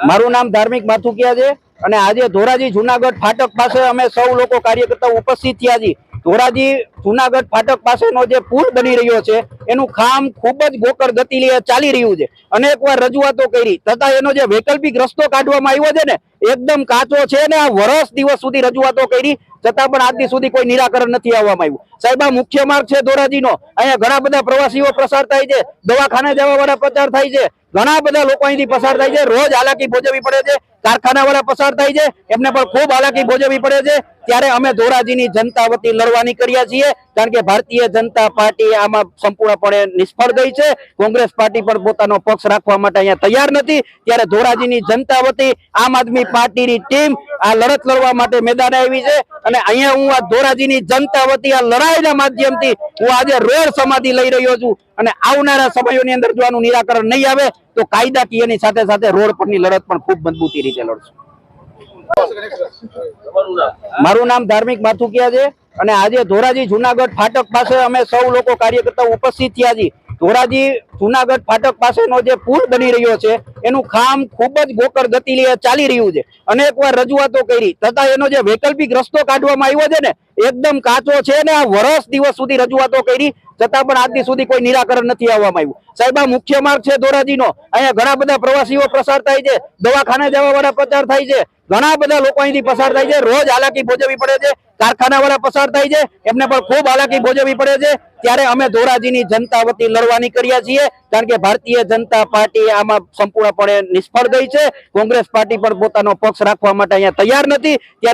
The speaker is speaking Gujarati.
મારું નામ ધાર્મિક માથુકિયા છે અને આજે ધોરાજી જુનાગઢ ફાટક પાસે અમે સૌ લોકો કાર્યકર્તાઓ ઉપસ્થિત થયા છીએ। ધોરાજી જુનાગઢ ફાટક પાસેનો જે પુલ બની રહ્યો છે એનું કામ ખૂબ જ ગોકળ ગતિએ ચાલી રહ્યું છે। અનેકવાર રજૂઆતો કરી છતાં એનો જે વૈકલ્પિક રસ્તો કાઢવામાં આવ્યો છે ને એકદમ કાચો છે ને આ વર્ષ દિવસ સુધી રજૂઆતો કરી છતાં પણ આજ દી સુધી કોઈ નિરાકરણ નથી આવવામાં આવ્યું। સાહેબ આ મુખ્ય માર્ગ છે ધોરાજીનો, અહીંયા ઘણા બધા પ્રવાસીઓ પસાર થાય છે, દવાખાને જવા વાળા પસાર થાય છે, ઘણા બધા લોકો અહીંથી પસાર થાય છે, રોજ હાલાકી ભોગવવી પડે છે, કારખાના વાળા પસાર થાય છે એમને પણ ખૂબ હાલાકી ભોગવવી પડે છે। ત્યારે અમે ધોરાજીની જનતા વતી લડવાની કર્યા છીએ કારણ કે ભારતીય જનતા પાર્ટી આમાં સંપૂર્ણપણે નિષ્ફળ ગઈ છે। કોંગ્રેસ પાર્ટી પણ પોતાનો પક્ષ રાખવા માટે અહીંયા તૈયાર નથી। ત્યારે ધોરાજીની જનતા વતી આમ આદમી પાર્ટીની ટીમ આ લડત લડવા માટે મેદાને આવી છે અને અહીંયા હું આ ધોરાજીની જનતા વતી આ લડાઈના માધ્યમથી હું આજે રોડ સમાધિ લઈ રહ્યો છું અને આવનારા સમયોની અંદર જો આનું નિરાકરણ નહીં આવે તો કાયદાકીયની સાથે સાથે રોડ પરની લડત પણ ખૂબ મજબૂતી રીતે લડશું। મારું નામ ધાર્મિક માથુકિયા છે અને આજે ધોરાજી જુનાગઢ ફાટક પાસે અમે સૌ લોકો કાર્યકર્તાઓ ઉપસ્થિત થયા છીએ। ધોરાજી જુનાગઢ ફાટક પાસેનો જે પુલ બની રહ્યો છે એનું કામ ખૂબ જ ગોકળ ગતિએ ચાલી રહ્યું છે। અનેકવાર રજૂઆતો કરી છતાં એનો જે વૈકલ્પિક રસ્તો કાઢવામાં આવ્યો છે ને એકદમ કાચો છે ને આ વર્ષ દિવસ સુધી રજૂઆતો કરી છતાં પણ આજ દી સુધી કોઈ નિરાકરણ નથી આવવામાં આવ્યું। સાહેબ આ મુખ્ય માર્ગ છે ધોરાજીનો, અહીંયા ઘણા બધા પ્રવાસીઓ પસાર થાય છે, દવાખાને જવા વાળા પસાર થાય છે, ઘણા બધા લોકો અહીંથી પસાર થાય છે, રોજ હાલાકી ભોગવવી પડે છે, કારખાના વાળા પસાર થાય છે એમને પણ ખૂબ હાલાકી ભોગવવી પડે છે। ત્યારે અમે ધોરાજીની જનતા વતી લડવાની કર્યા છીએ કારણ કે ભારતીય જનતા પાર્ટી આમાં સંપૂર્ણપણે નિષ્ફળ ગઈ છે। કોંગ્રેસ પાર્ટી પણ પોતાનો પક્ષ રાખવા માટે અહીંયા તૈયાર નથી। ત્યારે